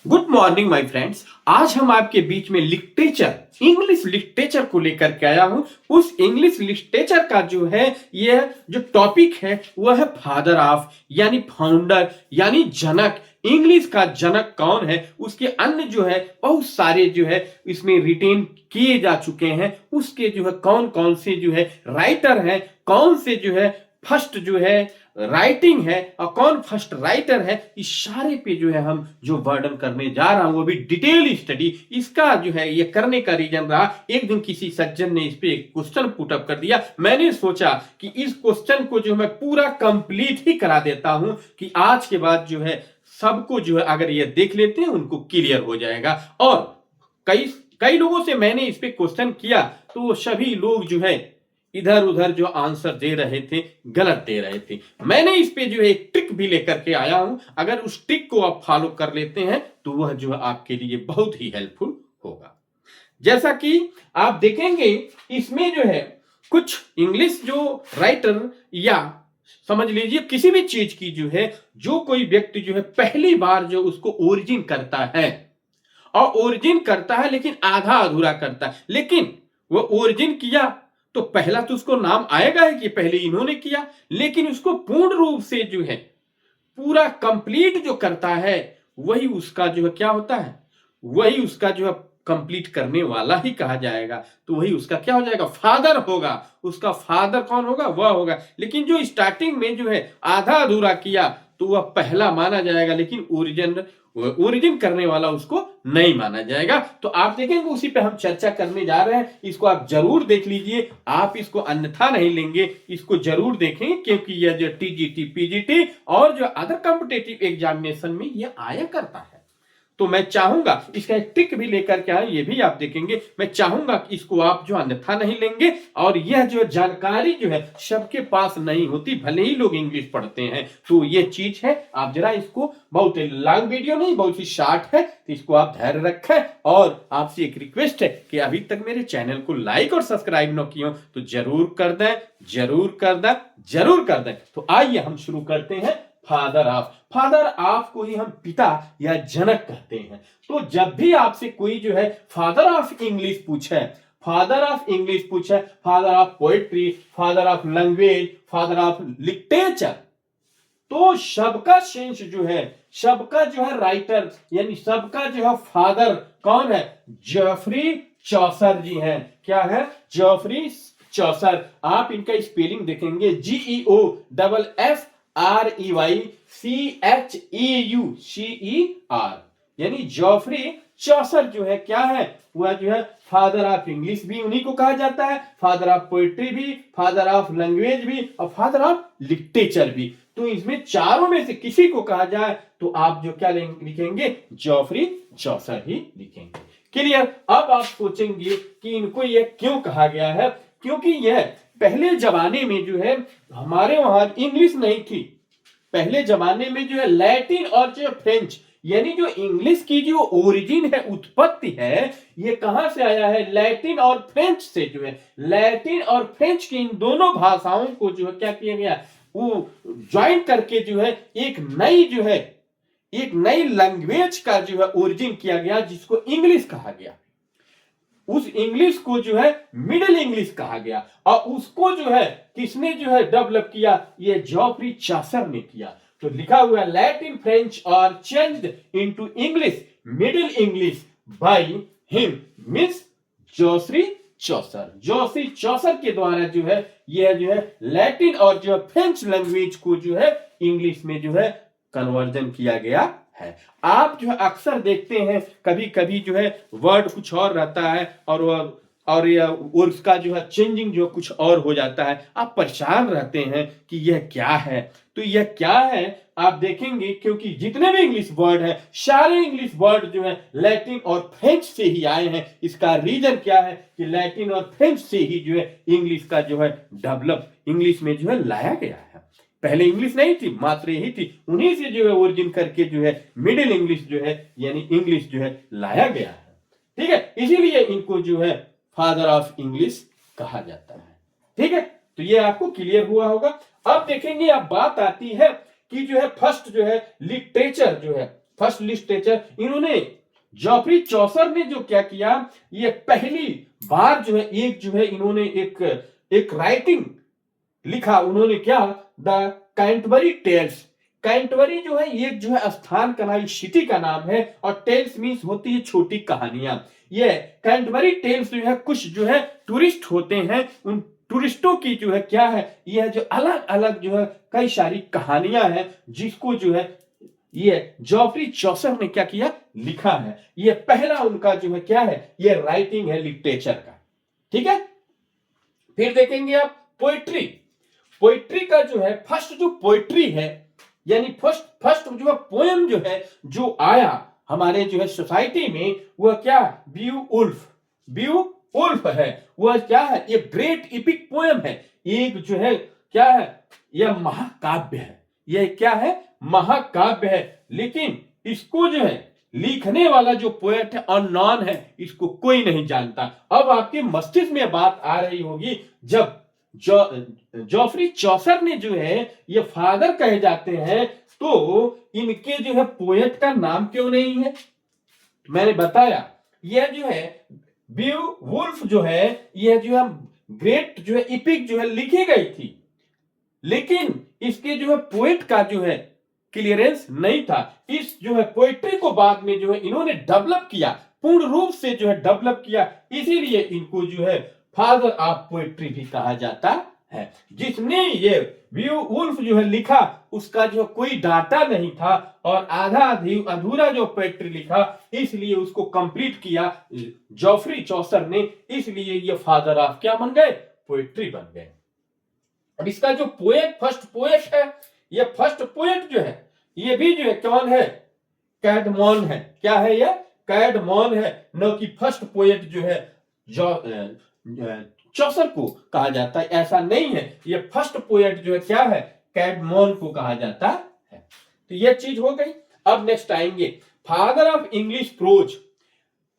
Good morning my friends. आज हम आपके बीच में लिटरेचर, इंग्लिश लिटरेचर को लेकर के आया हूं। उस इंग्लिश लिटरेचर का जो है यह जो टॉपिक है वह है फादर ऑफ, यानी फाउंडर, यानी जनक। इंग्लिश का जनक कौन है, उसके अन्य जो है बहुत सारे जो है इसमें रिटेन किए जा चुके हैं। उसके जो है कौन कौन से जो है राइटर हैं, कौन से जो है फर्स्ट जो है राइटिंग है और कौन फर्स्ट राइटर है, इस सारे पे जो है हम जो वर्णन करने जा रहा हूं, वो भी डिटेल स्टडी। इसका जो है ये करने का रीजन रहा, एक दिन किसी सज्जन ने इस पे एक क्वेश्चन पुट अप कर दिया। मैंने सोचा कि इस क्वेश्चन को जो मैं पूरा कंप्लीट ही करा देता हूं कि आज के बाद जो है सबको जो है अगर ये देख लेते हैं उनको क्लियर हो जाएगा। और कई कई लोगों से मैंने इस पे क्वेश्चन किया तो सभी लोग जो है इधर उधर जो आंसर दे रहे थे गलत दे रहे थे। मैंने इस पे जो है एक ट्रिक भी लेकर के आया हूं। अगर उस ट्रिक को आप फॉलो कर लेते हैं तो वह जो है आपके लिए बहुत ही हेल्पफुल होगा। जैसा कि आप देखेंगे इसमें जो है कुछ इंग्लिश जो राइटर, या समझ लीजिए किसी भी चीज की जो है जो कोई व्यक्ति जो है पहली बार जो उसको ओरिजिन करता है, और ओरिजिन करता है लेकिन आधा अधूरा करता है, लेकिन वो ओरिजिन किया तो पहला तो उसको नाम आएगा है कि पहले इन्होंने किया, लेकिन उसको पूर्ण रूप से जो है पूरा कंप्लीट जो करता है वही उसका जो है क्या होता है, वही उसका जो है कंप्लीट करने वाला ही कहा जाएगा। तो वही उसका क्या हो जाएगा, फादर होगा। उसका फादर कौन होगा, वह होगा। लेकिन जो स्टार्टिंग में जो है आधा अधूरा किया तो वह पहला माना जाएगा, लेकिन ओरिजिन करने वाला उसको नहीं माना जाएगा। तो आप देखेंगे उसी पे हम चर्चा करने जा रहे हैं। इसको आप जरूर देख लीजिए, आप इसको अन्यथा नहीं लेंगे, इसको जरूर देखें, क्योंकि यह जो टीजीटी पीजीटी और जो अदर कॉम्पिटेटिव एग्जामिनेशन में यह आया करता है। तो मैं चाहूंगा इसका एक ट्रिक भी लेकर के आए, ये भी आप देखेंगे। मैं चाहूंगा कि इसको आप जो अन्यथा नहीं लेंगे। और यह जो जानकारी जो है सबके पास नहीं होती, भले ही लोग इंग्लिश पढ़ते हैं। तो ये चीज है, आप जरा इसको, बहुत लॉन्ग वीडियो नहीं, बहुत ही शॉर्ट है, तो इसको आप धैर्य रखें। और आपसे एक रिक्वेस्ट है कि अभी तक मेरे चैनल को लाइक और सब्सक्राइब न किया तो जरूर कर दें, जरूर कर दें, जरूर कर दें। तो आइए हम शुरू करते हैं। फादर ऑफ, फादर ऑफ को ही हम पिता या जनक कहते हैं। तो जब भी आपसे कोई जो है फादर ऑफ इंग्लिश पूछे, फादर ऑफ इंग्लिश पूछे, father of poetry, father of language, father of literature, तो सबका सेंस जो है, सबका जो है राइटर, यानी सबका जो है फादर कौन है, जेफरी चौसर जी हैं। क्या है, जेफरी चौसर। आप इनका स्पेलिंग देखेंगे, GEOFFREYCHEUCER, यानी जॉफरी चौसर जो है क्या है, वह जो है फादर ऑफ इंग्लिश भी उन्हीं को कहा जाता है, फादर ऑफ पोएट्री भी, फादर ऑफ लैंग्वेज भी और फादर ऑफ लिटरेचर भी। तो इसमें चारों में से किसी को कहा जाए तो आप जो क्या लिखेंगे, जॉफरी चौसर ही लिखेंगे। क्लियर। अब आप सोचेंगे कि इनको यह क्यों कहा गया है, क्योंकि यह पहले जमाने में जो है हमारे वहां इंग्लिश नहीं थी। पहले जमाने में जो है लैटिन और जो फ्रेंच, यानी जो इंग्लिश की जो ओरिजिन है, उत्पत्ति है, ये कहां से आया है, लैटिन और फ्रेंच से। जो है लैटिन और फ्रेंच की इन दोनों भाषाओं को जो है क्या किया गया, वो ज्वाइन करके जो है एक नई जो है एक नई लैंग्वेज का जो है ओरिजिन किया गया, जिसको इंग्लिश कहा गया। उस इंग्लिश को जो है मिडिल इंग्लिश कहा गया, और उसको जो है किसने जो है डेवलप किया, ये जॉफरी चौसर ने किया। तो लिखा हुआ लैटिन फ्रेंच और changed into English, middle English by him, means Geoffrey Chaucer. Geoffrey Chaucer के द्वारा जो है यह जो है लैटिन और जो फ्रेंच लैंग्वेज को जो है इंग्लिश में जो है कन्वर्जन किया गया है। आप जो है अक्सर देखते हैं कभी कभी जो है वर्ड कुछ और रहता है और उसका जो है चेंजिंग जो कुछ और हो जाता है। आप परेशान रहते हैं कि यह क्या है। तो यह क्या है आप देखेंगे, क्योंकि जितने भी इंग्लिश वर्ड है, सारे इंग्लिश वर्ड जो है लैटिन और फ्रेंच से ही आए हैं। इसका रीजन क्या है कि लैटिन और फ्रेंच से ही जो है इंग्लिश का जो है डेवलप इंग्लिश में जो है लाया गया है। पहले इंग्लिश नहीं थी, मात्र ही थी, उन्हीं से जो है ओरिजिन करके जो है मिडिल इंग्लिश जो है यानी इंग्लिश जो है लाया गया है। ठीक है, इसीलिए इनको जो है फादर ऑफ इंग्लिश कहा जाता है। ठीक है, तो ये आपको क्लियर हुआ होगा। अब देखेंगे, अब बात आती है कि जो है फर्स्ट जो है लिटरेचर जो है फर्स्ट लिटरेचर, इन्होंने जॉफरी चौसर ने जो क्या किया, ये पहली बार जो है इन्होंने एक राइटिंग लिखा। उन्होंने क्या, द कैंटरबरी टेल्स। कैंटरबरी जो है ये जो है स्थान का नाम, सिटी का नाम है, और टेल्स मीन्स होती है छोटी कहानियां। ये कैंटरबरी टेल्स जो है कुछ जो है टूरिस्ट होते हैं, उन टूरिस्टों की जो है क्या है, यह जो अलग अलग जो है कई सारी कहानियां हैं, जिसको जो है ये जॉफरी चौसर ने क्या किया, लिखा है। ये पहला उनका जो है क्या है, ये राइटिंग है लिटरेचर का। ठीक है, फिर देखेंगे आप पोइट्री। पोइट्री का जो है फर्स्ट जो पोइट्री है, यानी फर्स्ट जो है पोएम जो है जो आया हमारे जो है सोसाइटी में, वह क्या, बीवुल्फ है। वह क्या है, ये ग्रेट इपिक पोएम है। एक जो है क्या है, यह महाकाव्य है। यह क्या है, महाकाव्य है। लेकिन इसको जो है लिखने वाला जो पोएट है अननोन है, इसको कोई नहीं जानता। अब आपके मस्तिष्क में बात आ रही होगी, जब जॉफरी चौसर ने जो है ये फादर कहे जाते हैं, तो इनके जो है पोएट का नाम क्यों नहीं है। मैंने बताया यह जो है बीवुल्फ जो है, यह जो है ग्रेट जो है इपिक जो है लिखी गई थी, लेकिन इसके जो है पोएट का जो है क्लियरेंस नहीं था। इस जो है पोएट्री को बाद में जो है इन्होंने डेवलप किया, पूर्ण रूप से जो है डेवलप किया, इसीलिए इनको जो है फादर ऑफ पोएट्री भी कहा जाता है। जिसने ये बीवुल्फ जो है लिखा, उसका जो कोई डाटा नहीं था, और आधा अधूरा जो पोएट्री लिखा, इसलिए उसको कंप्लीट किया जॉफरी चौसर ने, इसलिए ये फादर ऑफ क्या बन गए, पोएट्री बन गए। अब इसका जो पोएट, फर्स्ट पोएट है, ये फर्स्ट पोएट जो है, ये भी जो है कौन है, कैडमोन है। क्या है ये, कैडमोन है, न कि फर्स्ट पोएट जो है चौसर को कहा जाता है, ऐसा नहीं है। ये फर्स्ट पोएट जो है क्या है, कैडमोन को कहा जाता है। तो ये चीज हो गई। अब नेक्स्ट आएंगे father of English pros.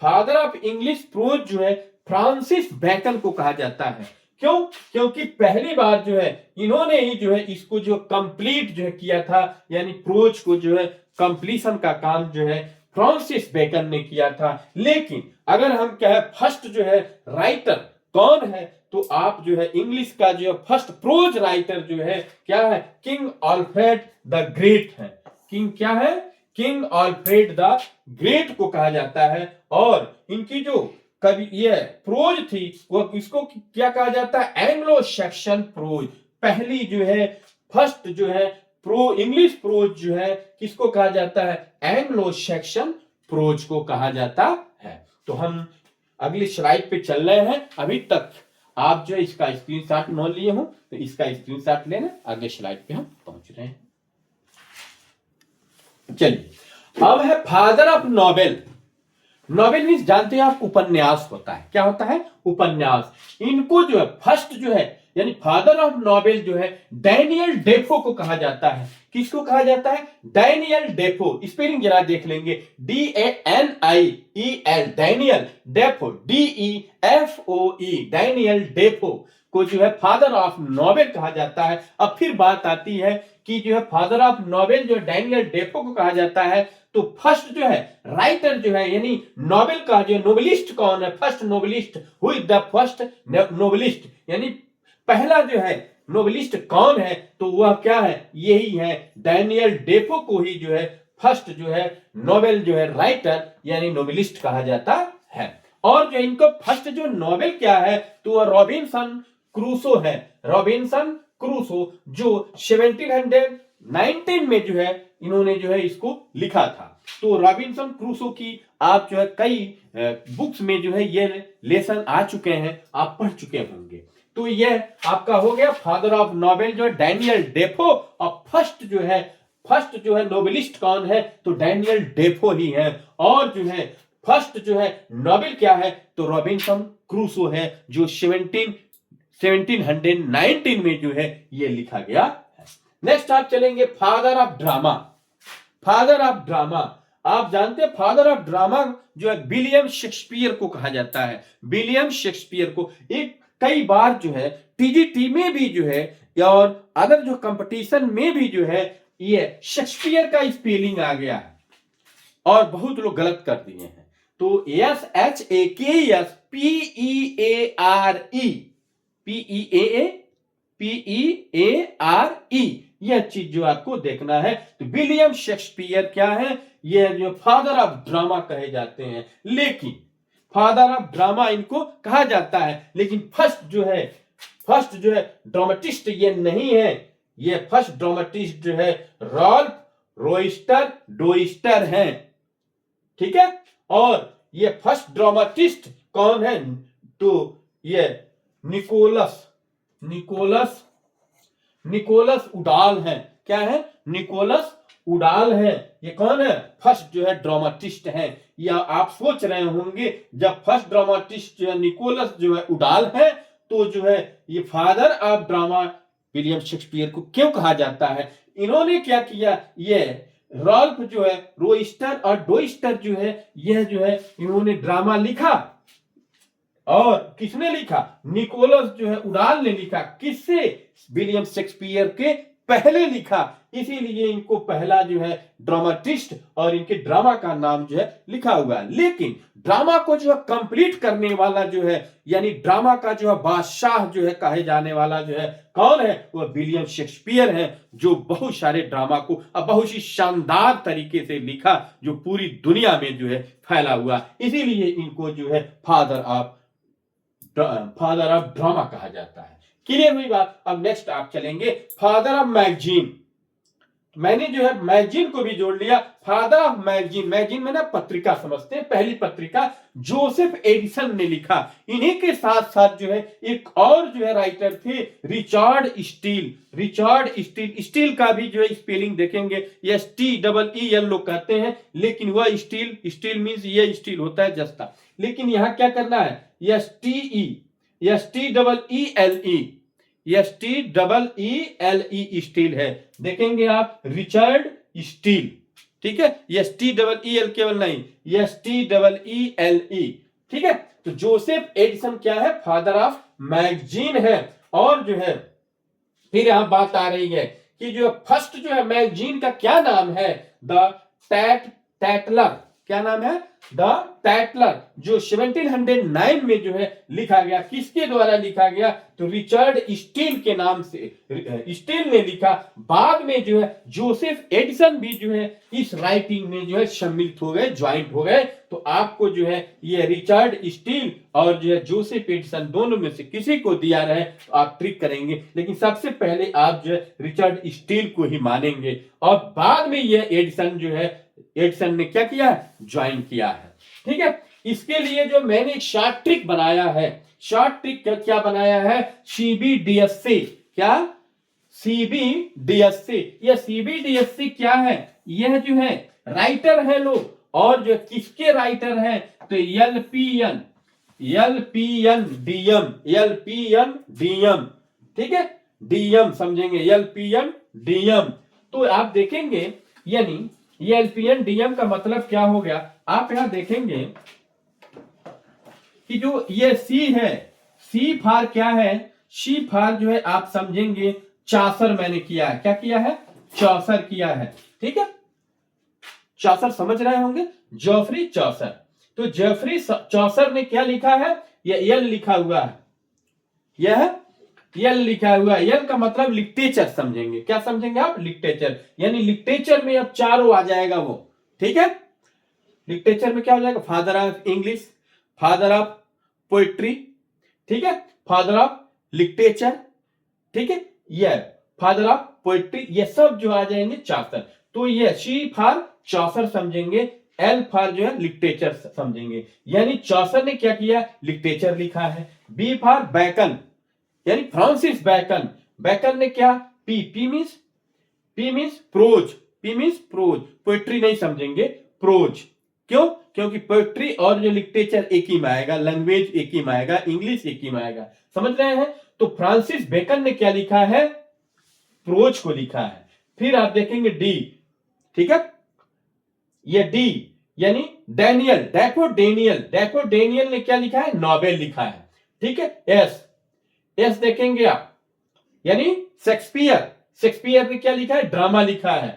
Father of English pros जो है फ्रांसिस बेकन को कहा जाता है। क्यों, क्योंकि पहली बार जो है इन्होंने ही जो है इसको जो कंप्लीट जो है किया था, यानी प्रोज को जो है कंप्लीशन का काम जो है फ्रांसिस बेकन ने किया था। लेकिन अगर हम कहें फर्स्ट जो है राइटर कौन है, तो आप जो है इंग्लिश का जो फर्स्ट प्रोज राइटर जो है क्या है, किंग अल्फ्रेड द ग्रेट है। किंग क्या है, किंग अल्फ्रेड द ग्रेट को कहा जाता है। और इनकी जो कभी ये प्रोज थी, वो इसको क्या कहा जाता है, एंग्लो सैक्सन प्रोज। पहली जो है फर्स्ट जो है इंग्लिश प्रोज जो है किसको कहा जाता है, एंग्लो सैक्सन प्रोज को कहा जाता है। तो हम अगली स्लाइड पे चल रहे हैं। अभी तक आप जो इसका स्क्रीनशॉट न लिए हो, तो इसका स्क्रीनशॉट लेना, अगले स्लाइड पे हम पहुंच रहे हैं। चलिए, अब है father of novel. Novel means जानते हैं आप, उपन्यास होता है। क्या होता है, उपन्यास। इनको जो है फर्स्ट जो है यानी फादर ऑफ नॉवेल जो है डैनियल डेफो को कहा जाता है। किसको कहा जाता है, डैनियल डेफो। स्पेलिंग जरा देख लेंगे, DANIEL, Daniel, Dafoe DEFOE, Daniel Dafoe को जो है फादर ऑफ नॉवेल कहा जाता है। अब फिर बात आती है कि जो है फादर ऑफ नॉवेल जो डैनियल डेफो को कहा जाता है, तो फर्स्ट जो है राइटर जो है यानी नॉवेल का जो नोवेलिस्ट कौन है, first novelist, who is the first novelist, यानी पहला जो है नोवेलिस्ट कौन है, तो वह क्या है, यही है डैनियल डेफो को ही जो है फर्स्ट जो है नोवेल जो है राइटर यानी नोवेलिस्ट कहा जाता है। और जो इनको फर्स्ट जो नोवेल क्या है, तो वह रॉबिन्सन क्रूसो है। रॉबिन्सन क्रूसो जो 1719 में जो है इन्होंने जो है इसको लिखा था। तो रॉबिन्सन क्रूसो की आप जो है कई बुक्स में जो है ये लेसन आ चुके हैं, आप पढ़ चुके होंगे। तो ये आपका हो गया फादर ऑफ नॉवेल जो है डैनियल डेफो। और फर्स्ट जो है नोवेलिस्ट कौन है, तो डैनियल डेफो ही है। और जो है फर्स्ट जो है नॉवेल क्या है, तो रॉबिन्सन क्रूसो है, जो 1719 में जो है ये लिखा गया है। नेक्स्ट आप चलेंगे father of drama. Father of drama, आप जानते हैं फादर ऑफ ड्रामा जो है विलियम शेक्सपियर को कहा जाता है। विलियम शेक्सपियर को एक कई बार जो है TGT में भी जो है और अदर जो कंपटीशन में भी जो है ये शेक्सपियर का स्पेलिंग आ गया है। और बहुत लोग गलत कर दिए हैं। तो SHAKES PEARE यह चीज जो आपको देखना है। तो विलियम शेक्सपियर क्या है, यह जो फादर ऑफ ड्रामा कहे जाते हैं, लेकिन फादर ऑफ ड्रामा इनको कहा जाता है, लेकिन फर्स्ट जो है ड्रामेटिस्ट ये नहीं है। ये फर्स्ट ड्रामेटिस्ट जो है रॉल्फ रोइस्टर डोइस्टर हैं, ठीक है। और ये फर्स्ट ड्रामेटिस्ट कौन है, तो ये निकोलस उडाल है। क्या है, निकोलस उडाल है। ये कौन है, फर्स्ट जो है ड्रामेटिस्ट है। या आप सोच रहे होंगे जब फर्स्ट ड्रामेटिस्ट जो है निकोलस जो है उडाल है, तो जो है ये father of drama William Shakespeare को क्यों कहा जाता है। इन्होंने क्या किया, ये रॉल्फ जो है रोइस्टर और डोइस्टर जो है, यह जो है इन्होंने ड्रामा लिखा। और किसने लिखा, निकोलस जो है उडाल ने लिखा। किससे, विलियम शेक्सपियर के पहले लिखा, इसीलिए इनको पहला जो है ड्रामेटिस्ट और इनके ड्रामा का नाम जो है लिखा हुआ है। लेकिन ड्रामा को जो है कंप्लीट करने वाला जो है, यानी ड्रामा का जो है बादशाह जो है कहे जाने वाला जो है कौन है, वह विलियम शेक्सपियर है, जो बहुत सारे ड्रामा को बहुत ही शानदार तरीके से लिखा, जो पूरी दुनिया में जो है फैला हुआ। इसीलिए इनको जो है फादर ऑफ ड्रामा कहा जाता है। क्लियर हुई बात। अब नेक्स्ट आप चलेंगे फादर ऑफ मैगजीन। मैंने जो है मैगजीन को भी जोड़ लिया। फादर ऑफ मैगजीन, मैगजीन में ना पत्रिका समझते हैं, पहली पत्रिका जोसेफ एडिसन ने लिखा। इन्हीं के साथ साथ जो है एक और जो है राइटर थे रिचर्ड स्टील। स्टील का भी जो है स्पेलिंग देखेंगे, STEEL लोग कहते हैं, लेकिन वह स्टील मीन्स ये स्टील होता है जस्ता, लेकिन यहां क्या करना है, STEELE स्टील है। देखेंगे आप रिचर्ड स्टील, ठीक है, STEEL केवल नहीं, STEELE, ठीक है। तो जोसेफ एडिसन क्या है, फादर ऑफ मैगजीन है। और जो है फिर यहां बात आ रही है कि जो फर्स्ट जो है मैगजीन का क्या नाम है, द टैटलर। क्या नाम है, द टैटलर, जो 1709 में जो है लिखा गया। किसके द्वारा लिखा गया, तो रिचर्ड स्टील के नाम से स्टील ने लिखा। बाद में जो है जोसेफ एडिसन भी जो है इस राइटिंग में जो है सम्मिलित हो गए, ज्वाइंट हो गए। तो आपको जो है ये रिचर्ड स्टील और जो है जोसेफ एडिसन दोनों में से किसी को दिया रहे तो आप ट्रिक करेंगे, लेकिन सबसे पहले आप जो है रिचर्ड स्टील को ही मानेंगे। और बाद में ये एडिसन ने क्या किया, ज्वाइन किया है, ठीक है। इसके लिए जो मैंने एक शॉर्ट ट्रिक बनाया है, शॉर्ट ट्रिक क्या बनाया है, CBDSC। क्या, CBDSC। यह CBDSC क्या है, यह जो है राइटर है लोग, और जो किसके राइटर हैं, तो LPN ठीक है, डीएम समझेंगे, LPN तो आप देखेंगे, यानी ये LPN का मतलब क्या हो गया। आप यहां देखेंगे कि जो ये सी है, सी फार क्या है, सी फार जो है आप समझेंगे चौसर मैंने किया है। क्या किया है, चौसर किया है, ठीक है। चौसर समझ रहे होंगे, जॉफरी चौसर। तो जॉफरी चौसर ने क्या लिखा है, यह एल लिखा हुआ है, यह एल लिखा हुआ है। एल का मतलब लिटरेचर समझेंगे। क्या समझेंगे आप, लिटरेचर, यानी लिटरेचर में अब चारों आ जाएगा वो, ठीक है। लिटरेचर में क्या हो जाएगा, father of English, father of poetry, ठीक है, फादर ऑफ लिटरेचर, ठीक है, ये फादर ऑफ पोइट्री, ये सब जो आ जाएंगे चौसर। तो ये सी फार चौसर समझेंगे, एल फार जो है लिटरेचर समझेंगे। यानी चौसर ने क्या किया, लिटरेचर लिखा है। बी फार बैकन, यानी फ्रांसिस बैकन। बैकन ने क्या, पी मीन्स प्रोज, पोएट्री नहीं समझेंगे, प्रोज। क्यों, क्योंकि पोएट्री और जो लिटरेचर एक ही में आएगा, लैंग्वेज एक ही में आएगा, इंग्लिश एक ही में आएगा, समझ रहे हैं। तो फ्रांसिस बैकन ने क्या लिखा है, प्रोज को लिखा है। फिर आप देखेंगे डी, ठीक है, ये डी यानी डैनियल, डेनियल ने क्या लिखा है, नोबेल लिखा है, ठीक है। एस देखेंगे आप, यानी शेक्सपियर ने क्या लिखा है, ड्रामा लिखा है।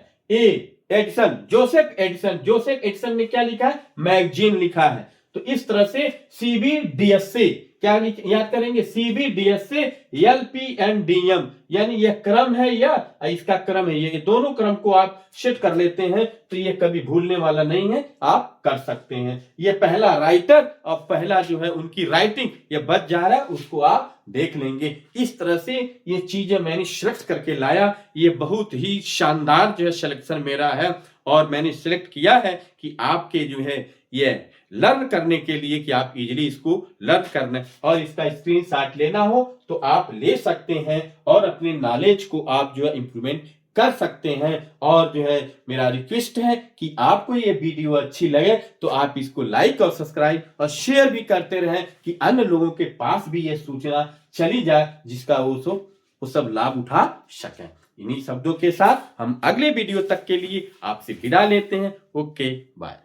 एडिसन, जोसेफ एडिसन ने क्या लिखा है? मैगजीन लिखा है। तो इस तरह से CBDS से क्या याद करेंगे? CBDS से LPNDM, यानी यह क्रम है या इसका क्रम है, ये दोनों क्रम को आप सेट कर लेते हैं तो ये कभी भूलने वाला नहीं है, आप कर सकते हैं। ये पहला राइटर और पहला जो है उनकी राइटिंग ये बच जा रहा है, उसको आप देख लेंगे। इस तरह से ये चीजें मैंने सिलेक्ट करके लाया। ये बहुत ही शानदार जो है सिलेक्शन मेरा है और मैंने सिलेक्ट किया है कि आपके जो है ये लर्न करने के लिए कि आप इजीली इसको लर्न करना और इसका स्क्रीनशॉट लेना हो तो आप ले सकते हैं और अपने नॉलेज को आप जो है इंप्रूवमेंट कर सकते हैं। और जो है मेरा रिक्वेस्ट है कि आपको ये वीडियो अच्छी लगे तो आप इसको लाइक और सब्सक्राइब और शेयर भी करते रहें कि अन्य लोगों के पास भी ये सूचना चली जाए जिसका वो सब लाभ उठा सकें। इन्हीं शब्दों के साथ हम अगले वीडियो तक के लिए आपसे विदा लेते हैं। Okay, bye.